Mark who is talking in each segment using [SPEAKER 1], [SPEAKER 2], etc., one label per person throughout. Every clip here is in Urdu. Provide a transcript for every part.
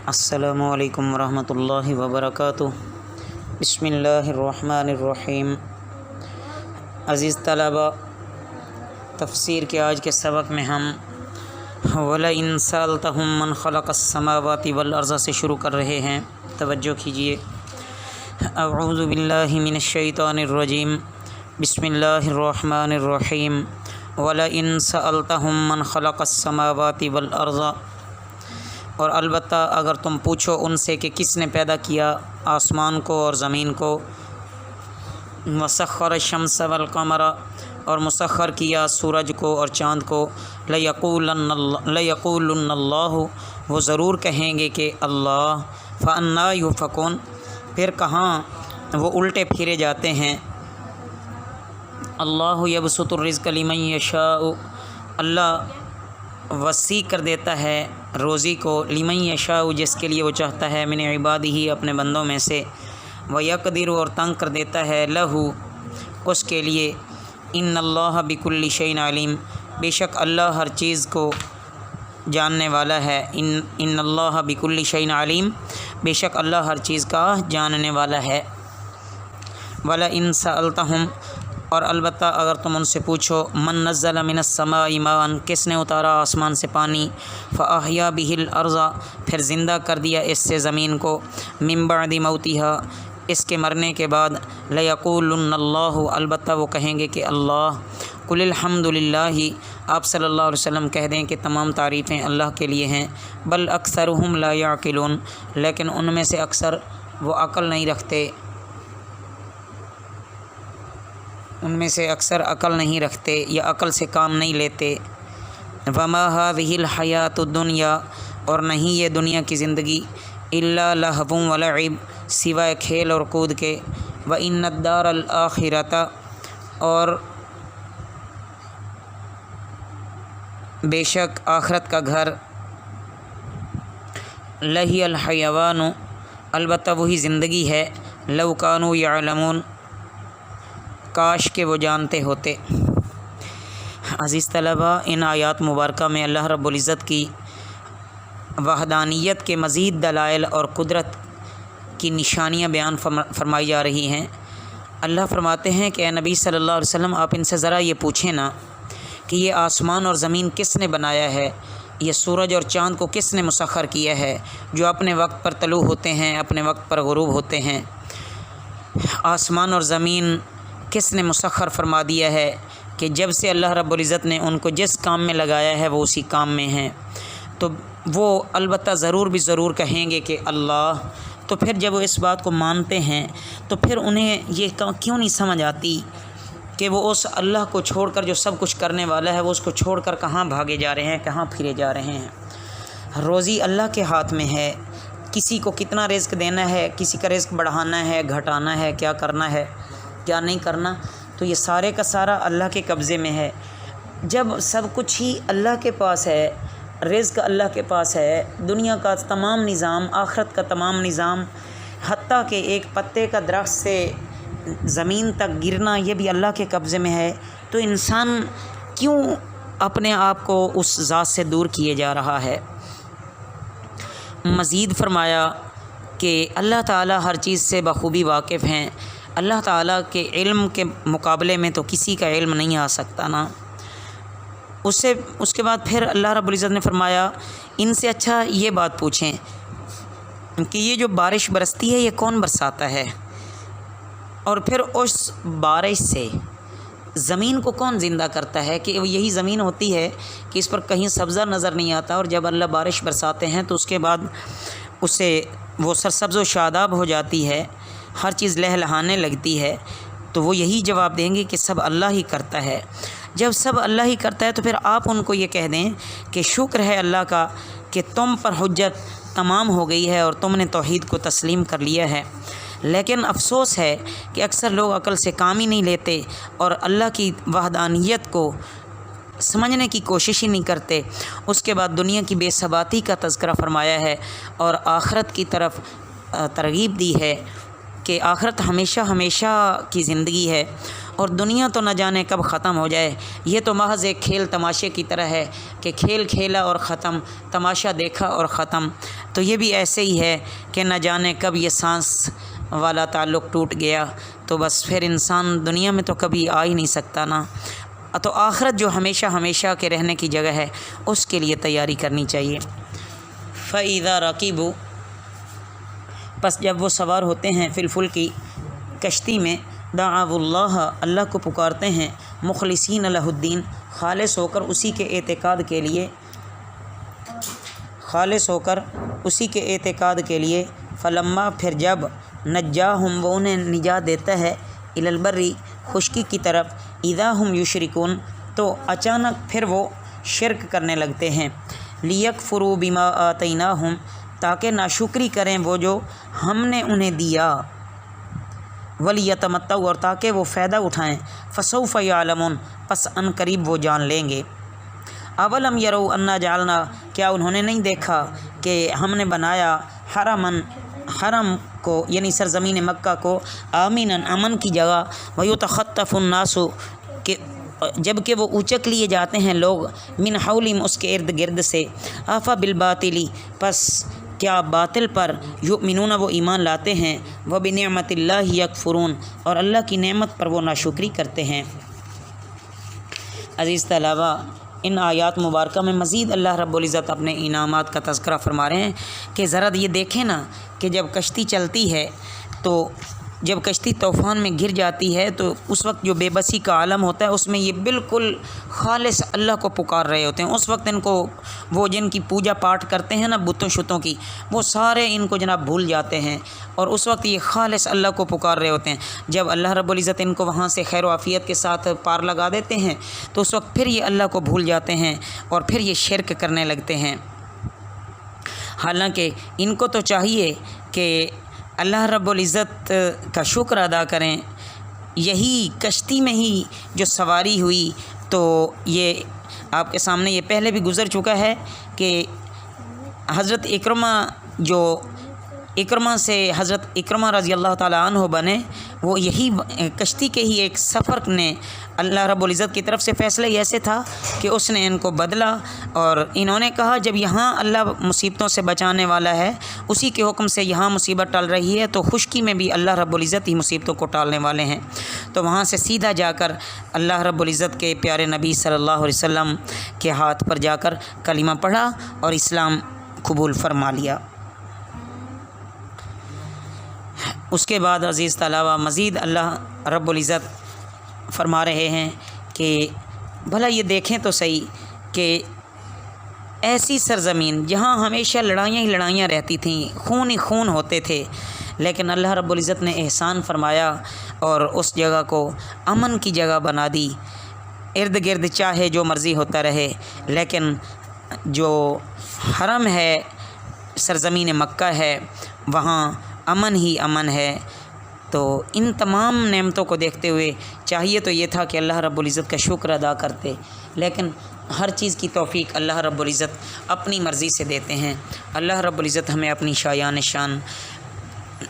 [SPEAKER 1] السلام علیکم ورحمۃ اللہ وبرکاتہ۔ بسم اللہ الرحمن الرحیم۔ عزیز طلباء، تفسیر کے آج کے سبق میں ہم وَلَئِن سَأَلْتَهُم مَّنْ خَلَقَ السَّمَاوَاتِ وَالْأَرْضَ سے شروع کر رہے ہیں۔ توجہ کیجیے۔ اعوذ باللہ من الشیطان الرجیم، بسم اللہ الرحمن الرحیم۔ وَلَئِن سَأَلْتَهُم مَّنْ خَلَقَ السَّمَاوَاتِ وَالْأَرْضَ، اور البتہ اگر تم پوچھو ان سے کہ کس نے پیدا کیا آسمان کو اور زمین کو، وَسَخَّرَ الشَّمْسَ وَالْقَمَرَ، اور مسخر کیا سورج کو اور چاند کو، لَيَقُولُنَّ اللَّهُ، وہ ضرور کہیں گے کہ اللہ، فَأَنَّىٰ يُؤْفَكُونَ، پھر کہاں وہ الٹے پھیرے جاتے ہیں۔ اللہ یبسط الرزق لمن یشاء، اللہ وسیع کر دیتا ہے روزی کو، لمن یشاء، جس کے لیے وہ چاہتا ہے، من عبادہ، اپنے بندوں میں سے، ویقدر، اور تنگ کر دیتا ہے، لہو، اس کے لیے، ان اللہ بکل شیء علیم، بے شک اللہ ہر چیز کو جاننے والا ہے، ان اللہ بکل شیء علیم، بے شک اللہ ہر چیز کا جاننے والا ہے۔ وَلَئِن سَأَلْتَهُم، اور البتہ اگر تم ان سے پوچھو، من نزل من السماء ماء، کس نے اتارا آسمان سے پانی، فأحیا به الارض، پھر زندہ کر دیا اس سے زمین کو، من بعد موتها، اس کے مرنے کے بعد، لیقولن اللہ، البتہ وہ کہیں گے کہ اللہ، قل الحمد للہ، آپ صلی اللہ علیہ وسلم کہہ دیں کہ تمام تعریفیں اللہ کے لیے ہیں، بل اکثرهم لا یعقلون، لیکن ان میں سے اکثر وہ عقل نہیں رکھتے، ان میں سے اکثر عقل نہیں رکھتے یا عقل سے کام نہیں لیتے۔ وما هذه الحیات الدنیا، اور نہیں یہ دنیا کی زندگی، الا لہو ولعب، سوائے کھیل اور کود کے، وان الدار الاخرۃ، اور بے شک آخرت کا گھر، لہی الحیوان، البتہ وہی زندگی ہے، لو کانوا یعلمون، کاش کہ وہ جانتے ہوتے۔ عزیز طلباء، ان آیات مبارکہ میں اللہ رب العزت کی وحدانیت کے مزید دلائل اور قدرت کی نشانیاں بیان فرمائی جا رہی ہیں۔ اللہ فرماتے ہیں کہ اے نبی صلی اللہ علیہ وسلم، آپ ان سے ذرا یہ پوچھیں نا کہ یہ آسمان اور زمین کس نے بنایا ہے، یہ سورج اور چاند کو کس نے مسخر کیا ہے، جو اپنے وقت پر طلوع ہوتے ہیں، اپنے وقت پر غروب ہوتے ہیں۔ آسمان اور زمین کس نے مسخر فرما دیا ہے کہ جب سے اللہ رب العزت نے ان کو جس کام میں لگایا ہے وہ اسی کام میں ہیں، تو وہ البتہ ضرور بھی ضرور کہیں گے کہ اللہ۔ تو پھر جب وہ اس بات کو مانتے ہیں تو پھر انہیں یہ کیوں نہیں سمجھ آتی کہ وہ اس اللہ کو چھوڑ کر، جو سب کچھ کرنے والا ہے، وہ اس کو چھوڑ کر کہاں بھاگے جا رہے ہیں، کہاں پھرے جا رہے ہیں۔ روزی اللہ کے ہاتھ میں ہے، کسی کو کتنا رزق دینا ہے، کسی کا رزق بڑھانا ہے، گھٹانا ہے، کیا کرنا ہے، کیا نہیں کرنا، تو یہ سارے کا سارا اللہ کے قبضے میں ہے۔ جب سب کچھ ہی اللہ کے پاس ہے، رزق اللہ کے پاس ہے، دنیا کا تمام نظام، آخرت کا تمام نظام، حتیٰ کہ ایک پتے کا درخت سے زمین تک گرنا یہ بھی اللہ کے قبضے میں ہے، تو انسان کیوں اپنے آپ کو اس ذات سے دور کیے جا رہا ہے۔ مزید فرمایا کہ اللہ تعالیٰ ہر چیز سے بخوبی واقف ہیں، اللہ تعالیٰ کے علم کے مقابلے میں تو کسی کا علم نہیں آ سکتا نا۔ اس کے بعد پھر اللہ رب العزت نے فرمایا، ان سے اچھا یہ بات پوچھیں کہ یہ جو بارش برستی ہے یہ کون برساتا ہے، اور پھر اس بارش سے زمین کو کون زندہ کرتا ہے، کہ یہی زمین ہوتی ہے کہ اس پر کہیں سبزہ نظر نہیں آتا، اور جب اللہ بارش برساتے ہیں تو اس کے بعد اسے وہ سرسبز و شاداب ہو جاتی ہے، ہر چیز لہلہانے لگتی ہے، تو وہ یہی جواب دیں گے کہ سب اللہ ہی کرتا ہے۔ جب سب اللہ ہی کرتا ہے تو پھر آپ ان کو یہ کہہ دیں کہ شکر ہے اللہ کا کہ تم پر حجت تمام ہو گئی ہے اور تم نے توحید کو تسلیم کر لیا ہے۔ لیکن افسوس ہے کہ اکثر لوگ عقل سے کام ہی نہیں لیتے اور اللہ کی وحدانیت کو سمجھنے کی کوشش ہی نہیں کرتے۔ اس کے بعد دنیا کی بے ثباتی کا تذکرہ فرمایا ہے اور آخرت کی طرف ترغیب دی ہے کہ آخرت ہمیشہ ہمیشہ کی زندگی ہے، اور دنیا تو نہ جانے کب ختم ہو جائے۔ یہ تو محض ایک کھیل تماشے کی طرح ہے کہ کھیل کھیلا اور ختم، تماشا دیکھا اور ختم۔ تو یہ بھی ایسے ہی ہے کہ نہ جانے کب یہ سانس والا تعلق ٹوٹ گیا تو بس پھر انسان دنیا میں تو کبھی آ ہی نہیں سکتا نا. تو آخرت جو ہمیشہ ہمیشہ کے رہنے کی جگہ ہے اس کے لیے تیاری کرنی چاہیے. فَإِذَا رَكِبُوا پس جب وہ سوار ہوتے ہیں فی الفلک کشتی میں دعوا اللہ اللہ کو پکارتے ہیں مخلصین لہ الدین خالص ہو کر اسی کے اعتقاد کے لیے فلما پھر جب نجاہم وہ انہیں نجات دیتا ہے الی البری خشکی کی طرف اذا ہم یشرکون تو اچانک پھر وہ شرک کرنے لگتے ہیں. لیکفروا بما آتیناہم تاکہ ناشکری کریں وہ جو ہم نے انہیں دیا. ولیتمتعوا اور تاکہ وہ فائدہ اٹھائیں. فسوف یعلمون پس ان قریب وہ جان لیں گے. اولم یروا انا جعلنا کیا انہوں نے نہیں دیکھا کہ ہم نے بنایا حرم کو یعنی سرزمین مکہ کو آمنا امن کی جگہ ویتخطف الناس کہ جب کہ وہ اچک لیے جاتے ہیں لوگ من حولہم اس کے ارد گرد سے. آفا بالباطل پس کیا باطل پر یؤمنون وہ ایمان لاتے ہیں وبنعمت اللہ یکفرون اور اللہ کی نعمت پر وہ ناشکری کرتے ہیں. عزیز طلبہ ان آیات مبارکہ میں مزید اللہ رب العزت اپنے انعامات کا تذکرہ فرما رہے ہیں کہ ذرا یہ دیکھیں نا کہ جب کشتی چلتی ہے تو جب کشتی طوفان میں گر جاتی ہے تو اس وقت جو بے بسی کا عالم ہوتا ہے اس میں یہ بالکل خالص اللہ کو پکار رہے ہوتے ہیں. اس وقت ان کو وہ جن کی پوجا پاٹ کرتے ہیں نا بتوں شتوں کی وہ سارے ان کو جناب بھول جاتے ہیں اور اس وقت یہ خالص اللہ کو پکار رہے ہوتے ہیں. جب اللہ رب العزت ان کو وہاں سے خیر و عافیت کے ساتھ پار لگا دیتے ہیں تو اس وقت پھر یہ اللہ کو بھول جاتے ہیں اور پھر یہ شرک کرنے لگتے ہیں. حالانکہ ان کو تو چاہیے کہ اللہ رب العزت کا شکر ادا کریں. یہی کشتی میں ہی جو سواری ہوئی تو یہ آپ کے سامنے یہ پہلے بھی گزر چکا ہے کہ حضرت اکرمہ سے حضرت اکرمہ رضی اللہ تعالیٰ عنہ بنے وہ یہی کشتی کے ہی ایک سفر نے اللہ رب العزت کی طرف سے فیصلہ ایسے تھا کہ اس نے ان کو بدلا اور انہوں نے کہا جب یہاں اللہ مصیبتوں سے بچانے والا ہے اسی کے حکم سے یہاں مصیبت ٹل رہی ہے تو خشکی میں بھی اللہ رب العزت ہی مصیبتوں کو ٹالنے والے ہیں. تو وہاں سے سیدھا جا کر اللہ رب العزت کے پیارے نبی صلی اللہ علیہ وسلم کے ہاتھ پر جا کر کلمہ پڑھا اور اسلام قبول فرما لیا. اس کے بعد عزیز طلبہ مزید اللہ رب العزت فرما رہے ہیں کہ بھلا یہ دیکھیں تو صحیح کہ ایسی سرزمین جہاں ہمیشہ لڑائیاں ہی لڑائیاں رہتی تھیں خون ہی خون ہوتے تھے لیکن اللہ رب العزت نے احسان فرمایا اور اس جگہ کو امن کی جگہ بنا دی. ارد گرد چاہے جو مرضی ہوتا رہے لیکن جو حرم ہے سرزمین مکہ ہے وہاں امن ہی امن ہے. تو ان تمام نعمتوں کو دیکھتے ہوئے چاہیے تو یہ تھا کہ اللہ رب العزت کا شکر ادا کرتے لیکن ہر چیز کی توفیق اللہ رب العزت اپنی مرضی سے دیتے ہیں. اللہ رب العزت ہمیں اپنی شایان شان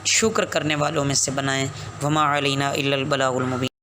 [SPEAKER 1] شکر کرنے والوں میں سے بنائیں. وما علینا الا البلاغ المبین.